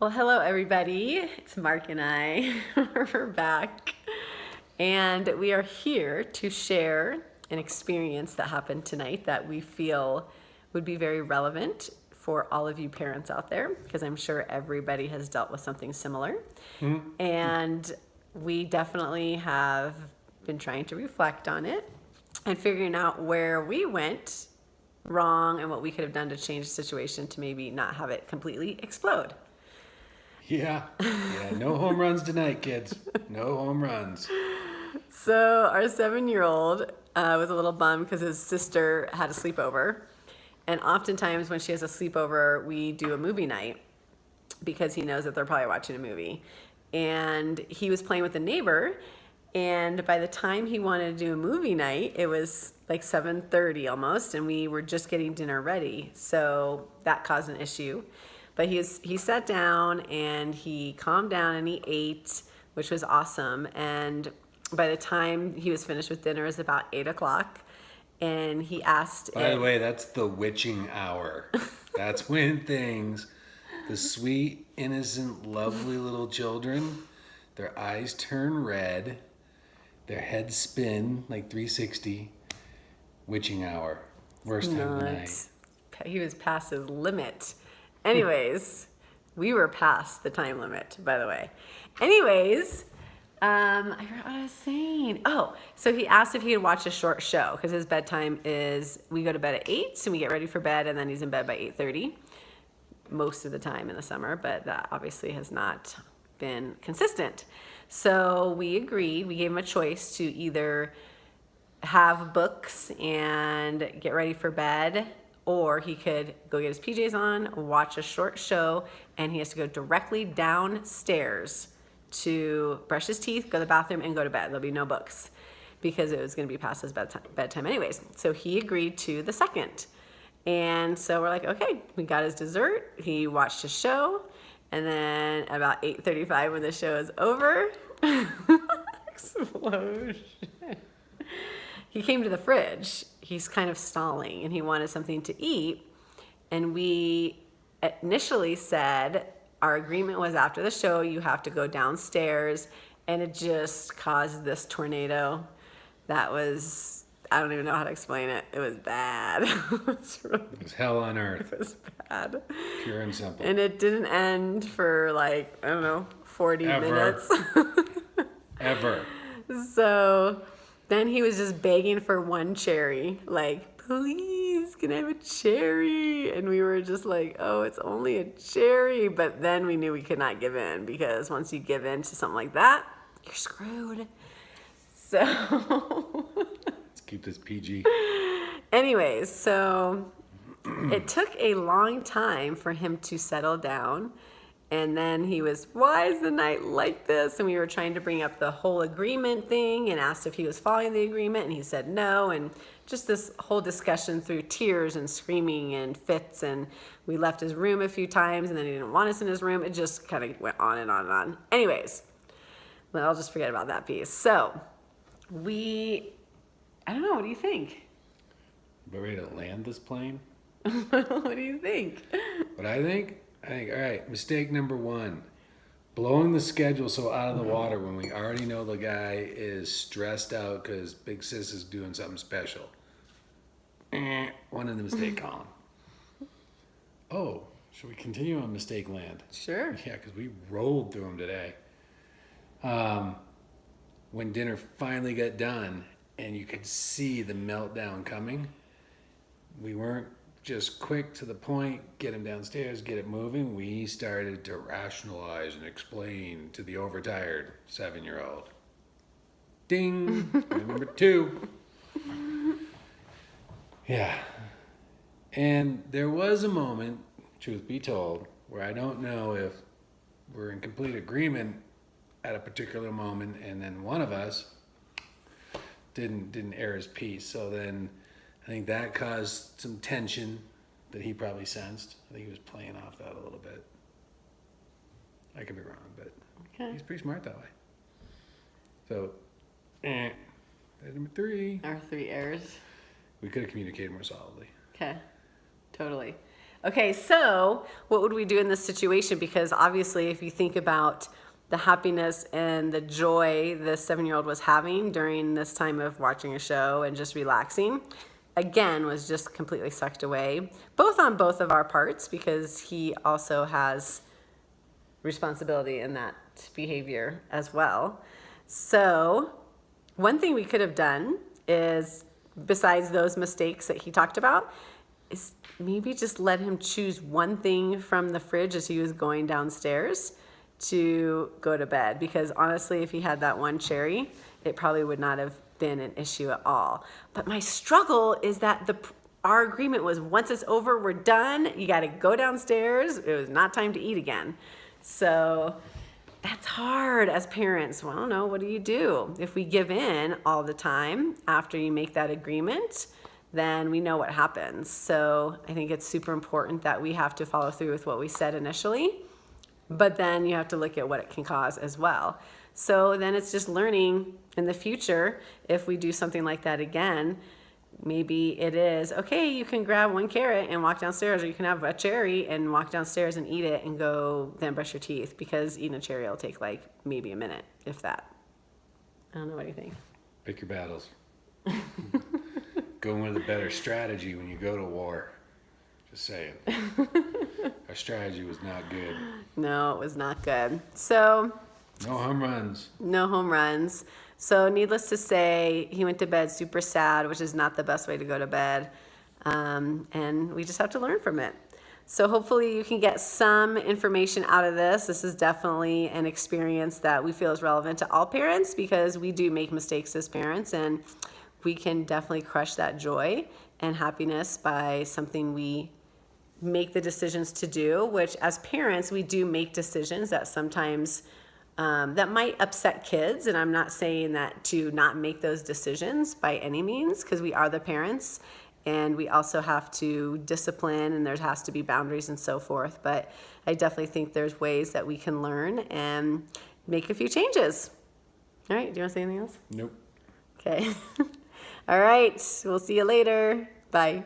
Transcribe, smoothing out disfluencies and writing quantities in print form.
Well, hello everybody. It's Mark and I. We're back. And we are here to share an experience that happened tonight that we feel would be very relevant for all of you parents out there, because I'm sure everybody has dealt with something similar. And we definitely have been trying to reflect on it and figuring out where we went wrong and what we could have done to change the situation to maybe not have it completely explode. Yeah, no home runs tonight, kids. No home runs. So our 7-year-old was a little bummed because his sister had a sleepover. And oftentimes when she has a sleepover, we do a movie night because he knows that they're probably watching a movie. And he was playing with a neighbor. And by the time he wanted to do a movie night, it was like 7:30 almost, and we were just getting dinner ready. So that caused an issue. But he sat down and he calmed down and he ate, which was awesome. And by the time he was finished with dinner, it was about 8 o'clock. And he asked. By the way, that's the witching hour. That's when the sweet, innocent, lovely little children, their eyes turn red, their heads spin like 360. Witching hour. Worst time of the night. He was past his limit. Anyways, we were past the time limit, by the way. Anyways, I forgot what I was saying. Oh, so he asked if he could watch a short show because his bedtime is, we go to bed at 8, so we get ready for bed, and then he's in bed by 8:30 most of the time in the summer, but that obviously has not been consistent. So we agreed, we gave him a choice to either have books and get ready for bed, or he could go get his PJs on, watch a short show, and he has to go directly downstairs to brush his teeth, go to the bathroom, and go to bed. There'll be no books because it was going to be past his bedtime anyways. So he agreed to the second. And so we're like, okay, we got his dessert. He watched his show. And then about 8:35 when the show is over, explosion. He came to the fridge. He's kind of stalling and he wanted something to eat. And we initially said our agreement was after the show, you have to go downstairs. And it just caused this tornado that was, I don't even know how to explain it. It was bad. It was hell on earth. It was bad. Pure and simple. And it didn't end for like, I don't know, 40 minutes. Ever. So then he was just begging for one cherry, like, please, can I have a cherry? And we were just like, oh, it's only a cherry. But then we knew we could not give in, because once you give in to something like that, you're screwed. So Let's keep this PG. anyways, so it took a long time for him to settle down. And then he was, why is the night like this? And we were trying to bring up the whole agreement thing and asked if he was following the agreement, and he said no. And just this whole discussion through tears and screaming and fits. And we left his room a few times, and then he didn't want us in his room. It just kind of went on and on and on. Anyways, well, I'll just forget about that piece. So I don't know, what do you think? We're ready to land this plane? What do you think? What I think, all right, mistake number 1. Blowing the schedule so out of the water when we already know the guy is stressed out because Big Sis is doing something special. One in the mistake column. Oh, should we continue on mistake land? Sure. Yeah, because we rolled through them today. When dinner finally got done and you could see the meltdown coming, we weren't just quick to the point, get him downstairs, get it moving. We started to rationalize and explain to the overtired 7-year-old. Ding! Number 2. Yeah. And there was a moment, truth be told, where I don't know if we're in complete agreement at a particular moment, and then one of us didn't air his piece. So then I think that caused some tension that he probably sensed. I think he was playing off that a little bit. I could be wrong, but he's pretty smart that way. So, number 3. Our 3 errors. We could have communicated more solidly. Okay, totally. Okay, so what would we do in this situation? Because obviously, if you think about the happiness and the joy this 7-year-old was having during this time of watching a show and just relaxing, again, was just completely sucked away, both on both of our parts, because he also has responsibility in that behavior as well. So, one thing we could have done is, besides those mistakes that he talked about, is maybe just let him choose one thing from the fridge as he was going downstairs to go to bed. Because honestly, if he had that one cherry, it probably would not have been an issue at all. But my struggle is that our agreement was, once it's over, we're done. You got to go downstairs. It was not time to eat again. So that's hard as parents. Well, I don't know. What do you do? If we give in all the time after you make that agreement, then we know what happens. So I think it's super important that we have to follow through with what we said initially, but then you have to look at what it can cause as well. So then it's just learning in the future, if we do something like that again, maybe it is, okay, you can grab one carrot and walk downstairs, or you can have a cherry and walk downstairs and eat it and go then brush your teeth, because eating a cherry will take like maybe a minute, if that. I don't know, what do you think? Pick your battles. Go with a better strategy when you go to war. Just saying. Our strategy was not good. No, it was not good. So No home runs. no home runs. So needless to say, he went to bed super sad, which is not the best way to go to bed. And we just have to learn from it. So hopefully you can get some information out of this. This is definitely an experience that we feel is relevant to all parents, because we do make mistakes as parents, and we can definitely crush that joy and happiness by something we make the decisions to do, which as parents, we do make decisions that sometimes that might upset kids. And I'm not saying that to not make those decisions by any means, because we are the parents and we also have to discipline, and there has to be boundaries and so forth. But I definitely think there's ways that we can learn and make a few changes. All right, do you want to say anything else? Nope. Okay. All right, we'll see you later. Bye.